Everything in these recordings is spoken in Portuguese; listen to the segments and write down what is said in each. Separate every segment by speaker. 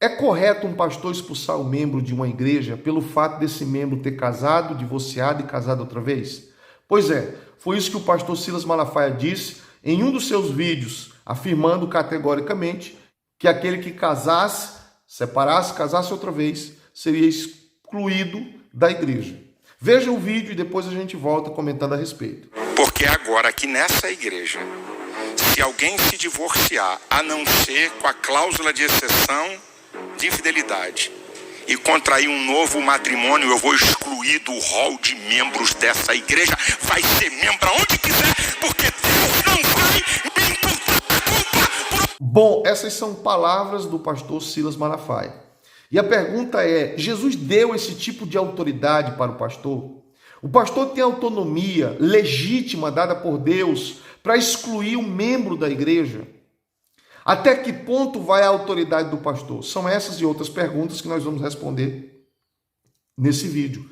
Speaker 1: É correto um pastor expulsar um membro de uma igreja pelo fato desse membro ter casado, divorciado e casado outra vez? Pois é, foi isso que o pastor Silas Malafaia disse em um dos seus vídeos, afirmando categoricamente que aquele que casasse, separasse, casasse outra vez, seria excluído da igreja. Veja o vídeo e depois a gente volta comentando a respeito.
Speaker 2: Porque agora aqui nessa igreja, se alguém se divorciar, a não ser com a cláusula de exceção de infidelidade, e contrair um novo matrimônio, eu vou excluir do rol de membros dessa igreja. Vai ser membro aonde quiser, porque Deus não vai me imputar culpa.
Speaker 1: Bom, essas são palavras do pastor Silas Malafaia. E a pergunta é, Jesus deu esse tipo de autoridade para o pastor? O pastor tem autonomia legítima dada por Deus para excluir um membro da igreja? Até que ponto vai a autoridade do pastor? São essas e outras perguntas que nós vamos responder nesse vídeo.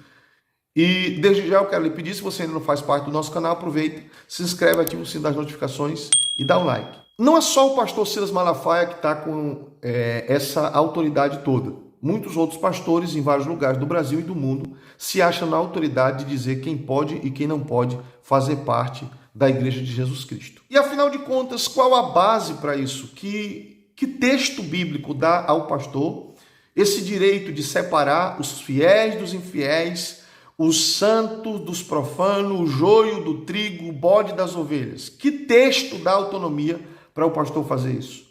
Speaker 1: E desde já eu quero lhe pedir, se você ainda não faz parte do nosso canal, aproveita, se inscreve, ativa o sino das notificações e dá um like. Não é só o pastor Silas Malafaia que está com essa autoridade toda. Muitos outros pastores em vários lugares do Brasil e do mundo se acham na autoridade de dizer quem pode e quem não pode fazer parte da Igreja de Jesus Cristo. E afinal de contas, qual a base para isso? Que texto bíblico dá ao pastor esse direito de separar os fiéis dos infiéis, os santos dos profanos, o joio do trigo, o bode das ovelhas? Que texto dá autonomia para o pastor fazer isso?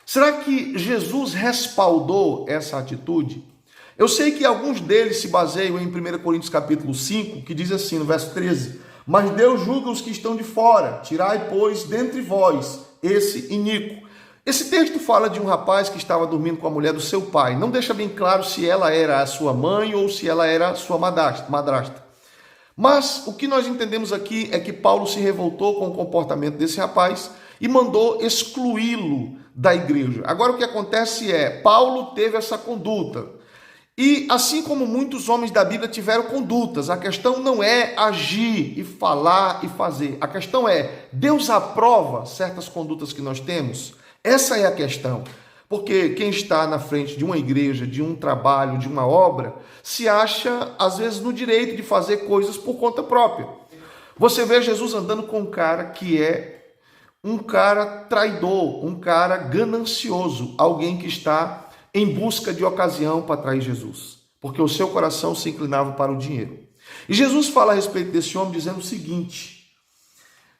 Speaker 1: Será que Jesus respaldou essa atitude? Eu sei que alguns deles se baseiam em 1 Coríntios capítulo 5, que diz assim, no verso 13, mas Deus julga os que estão de fora, tirai, pois, dentre vós esse iníquo. Esse texto fala de um rapaz que estava dormindo com a mulher do seu pai. Não deixa bem claro se ela era a sua mãe ou se ela era a sua madrasta. Mas o que nós entendemos aqui é que Paulo se revoltou com o comportamento desse rapaz e mandou excluí-lo da igreja. Agora o que acontece é, Paulo teve essa conduta. E assim como muitos homens da Bíblia tiveram condutas, a questão não é agir e falar e fazer. A questão é, Deus aprova certas condutas que nós temos? Essa é a questão. Porque quem está na frente de uma igreja, de um trabalho, de uma obra, se acha, às vezes, no direito de fazer coisas por conta própria. Você vê Jesus andando com um cara que é um cara traidor, um cara ganancioso, alguém que está em busca de ocasião para trair Jesus, porque o seu coração se inclinava para o dinheiro. E Jesus fala a respeito desse homem dizendo o seguinte,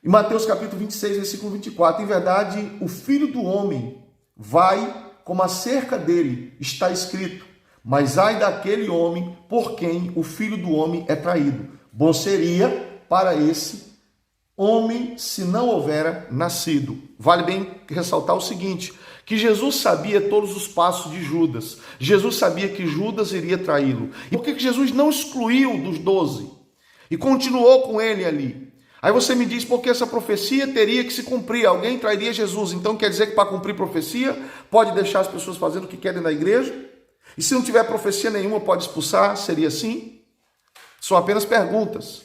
Speaker 1: em Mateus capítulo 26, versículo 24, em verdade, o Filho do Homem vai como a cerca dele está escrito, mas ai daquele homem por quem o Filho do Homem é traído. Bom seria para esse homem se não houvera nascido. Vale bem ressaltar o seguinte, que Jesus sabia todos os passos de Judas. Jesus sabia que Judas iria traí-lo. E por que Jesus não excluiu dos 12 e continuou com ele ali? Aí você me diz, porque essa profecia teria que se cumprir, alguém trairia Jesus. Então quer dizer que para cumprir profecia, pode deixar as pessoas fazendo o que querem na igreja? E se não tiver profecia nenhuma, pode expulsar? Seria assim? São apenas perguntas.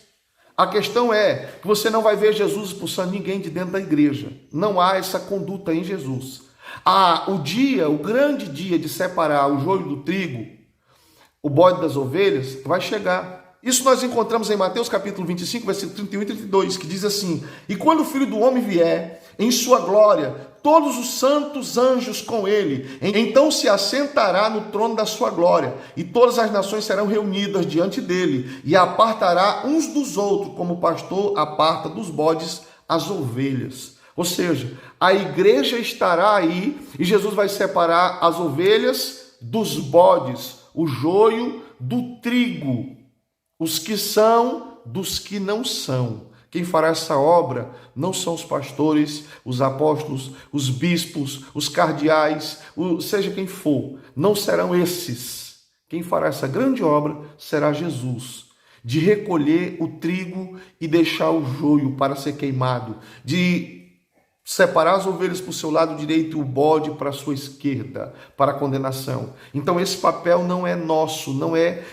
Speaker 1: A questão é que você não vai ver Jesus expulsando ninguém de dentro da igreja. Não há essa conduta em Jesus. O grande dia de separar o joio do trigo, o bode das ovelhas, vai chegar. Isso nós encontramos em Mateus capítulo 25, versículo 31 e 32, que diz assim, e quando o Filho do Homem vier, em sua glória, todos os santos anjos com ele, então se assentará no trono da sua glória, e todas as nações serão reunidas diante dele, e apartará uns dos outros, como o pastor aparta dos bodes as ovelhas. Ou seja, a igreja estará aí, e Jesus vai separar as ovelhas dos bodes, o joio do trigo, os que são dos que não são. Quem fará essa obra não são os pastores, os apóstolos, os bispos, os cardeais, seja quem for, não serão esses. Quem fará essa grande obra será Jesus, de recolher o trigo e deixar o joio para ser queimado, de separar as ovelhas para o seu lado direito e o bode para a sua esquerda, para a condenação. Então esse papel não é nosso,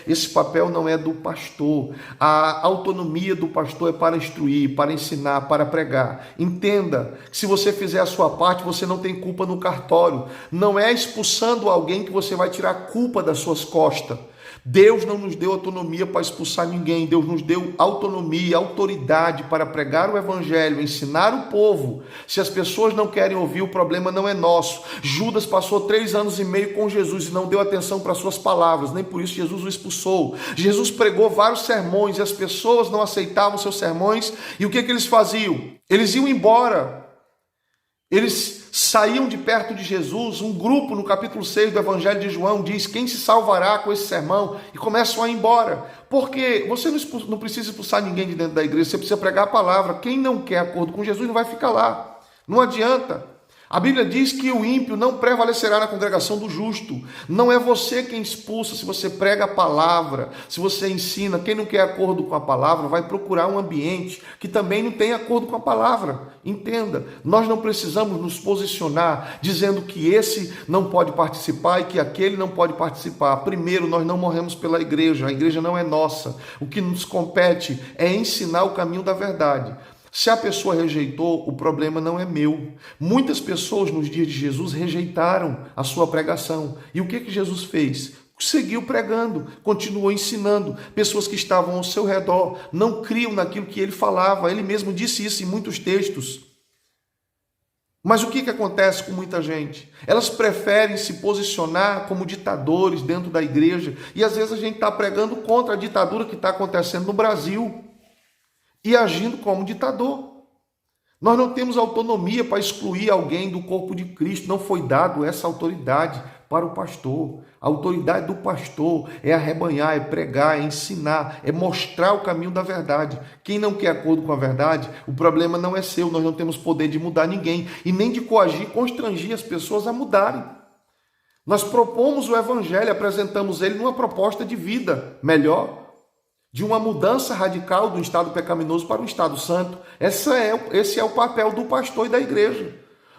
Speaker 1: esse papel não é do pastor. A autonomia do pastor é para instruir, para ensinar, para pregar. Entenda que se você fizer a sua parte, você não tem culpa no cartório. Não é expulsando alguém que você vai tirar a culpa das suas costas. Deus não nos deu autonomia para expulsar ninguém. Deus nos deu autonomia, autoridade para pregar o evangelho, ensinar o povo. Se as pessoas não querem ouvir, o problema não é nosso. Judas passou 3 anos e meio com Jesus e não deu atenção para suas palavras, nem por isso Jesus o expulsou. Jesus pregou vários sermões e as pessoas não aceitavam seus sermões. E o que eles faziam? Eles iam embora. Eles saíam de perto de Jesus. Um grupo no capítulo 6 do Evangelho de João diz: quem se salvará com esse sermão? E começam a ir embora. Porque você não precisa expulsar ninguém de dentro da igreja, você precisa pregar a palavra. Quem não quer acordo com Jesus não vai ficar lá. Não adianta. A Bíblia diz que o ímpio não prevalecerá na congregação do justo. Não é você quem expulsa. Se você prega a palavra, se você ensina, quem não quer acordo com a palavra vai procurar um ambiente que também não tem acordo com a palavra. Entenda, nós não precisamos nos posicionar dizendo que esse não pode participar e que aquele não pode participar. Primeiro, nós não morremos pela igreja. A igreja não é nossa. O que nos compete é ensinar o caminho da verdade. Se a pessoa rejeitou, o problema não é meu. Muitas pessoas nos dias de Jesus rejeitaram a sua pregação. E o que Jesus fez? Seguiu pregando, continuou ensinando. Pessoas que estavam ao seu redor não criam naquilo que ele falava. Ele mesmo disse isso em muitos textos. Mas o que acontece com muita gente? Elas preferem se posicionar como ditadores dentro da igreja. E às vezes a gente está pregando contra a ditadura que está acontecendo no Brasil. E agindo como ditador. Nós não temos autonomia para excluir alguém do corpo de Cristo. Não foi dado essa autoridade para o pastor. A autoridade do pastor é arrebanhar, é pregar, é ensinar, é mostrar o caminho da verdade. Quem não quer acordo com a verdade, o problema não é seu. Nós não temos poder de mudar ninguém e nem de coagir, constrangir as pessoas a mudarem. Nós propomos o evangelho, apresentamos ele numa proposta de vida melhor, de uma mudança radical do estado pecaminoso para um estado santo. Esse é o papel do pastor e da igreja.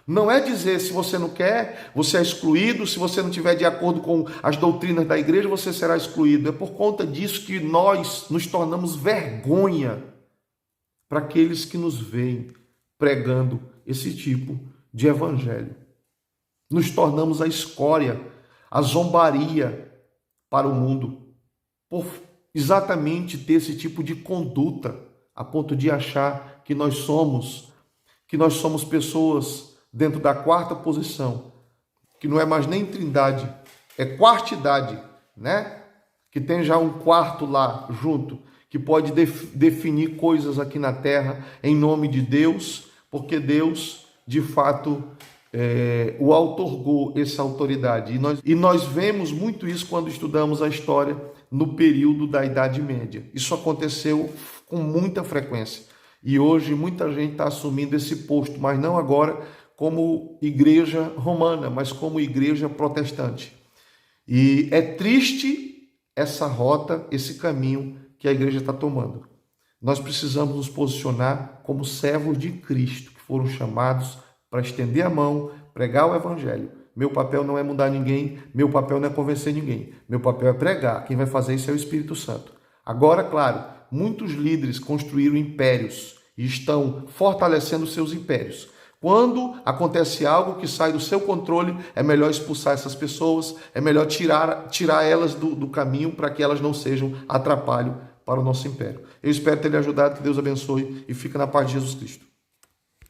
Speaker 1: Não é dizer se você não quer, você é excluído, se você não estiver de acordo com as doutrinas da igreja, você será excluído. É por conta disso que nós nos tornamos vergonha para aqueles que nos veem pregando esse tipo de evangelho. Nos tornamos a escória, a zombaria para o mundo, por exatamente ter esse tipo de conduta, a ponto de achar que nós somos pessoas dentro da quarta posição, que não é mais nem trindade, é quartidade, né? Que tem já um quarto lá junto, que pode definir coisas aqui na terra em nome de Deus, porque Deus, de fato, o outorgou essa autoridade. E nós vemos muito isso quando estudamos a história no período da Idade Média. Isso aconteceu com muita frequência. E hoje muita gente está assumindo esse posto, mas não agora como igreja romana, mas como igreja protestante. E é triste essa rota, esse caminho que a igreja está tomando. Nós precisamos nos posicionar como servos de Cristo, que foram chamados para estender a mão, pregar o evangelho. Meu papel não é mudar ninguém, meu papel não é convencer ninguém. Meu papel é pregar. Quem vai fazer isso é o Espírito Santo. Agora, claro, muitos líderes construíram impérios e estão fortalecendo seus impérios. Quando acontece algo que sai do seu controle, é melhor expulsar essas pessoas, é melhor tirar elas do caminho para que elas não sejam atrapalho para o nosso império. Eu espero ter lhe ajudado, que Deus abençoe e fica na paz de Jesus Cristo.